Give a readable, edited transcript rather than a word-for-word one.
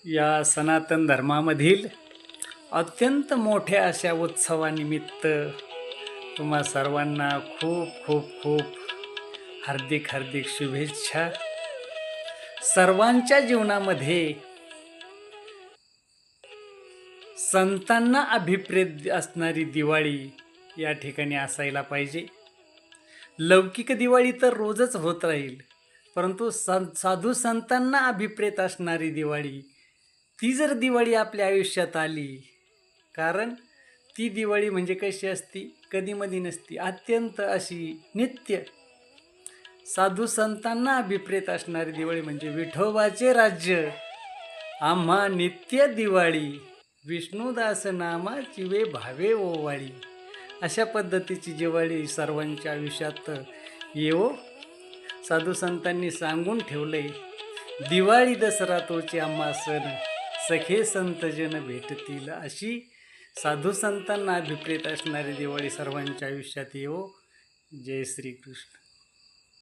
या सनातन धर्मामधील अत्यंत मोठ्या अशा उत्सवानिमित्त तुम्हा सर्वांना खूप खूप खूप हार्दिक हार्दिक शुभेच्छा. सर्वांच्या जीवनामध्ये संतांना अभिप्रेत असणारी दिवाळी या ठिकाणी असायला पाहिजे. लौकिक दिवाळी तर रोजच होत राहील, परंतु साधू संतांना अभिप्रेत असणारी दिवाळी, ती जर दिवाळी आपल्या आयुष्यात आली, कारण ती दिवाळी म्हणजे कशी असती, कधीमधी नसती, अत्यंत अशी नित्य साधू संतांना अभिप्रेत असणारी दिवाळी म्हणजे विठोबाचे राज्य आम्हा नित्य दिवाळी, विष्णुदास नामाची वे भावे ओवाळी. अशा पद्धतीची दिवाळी सर्वांच्या आयुष्यात येवो. साधू संतांनी सांगून ठेवले, दिवाळी दसरा तोचे आम्हा सण, सखे संतजन भेटतील. अशी साधू संतांना अभिप्रेत असणारी दिवाळी सर्वांच्या आयुष्यात येवो. जय श्री कृष्ण.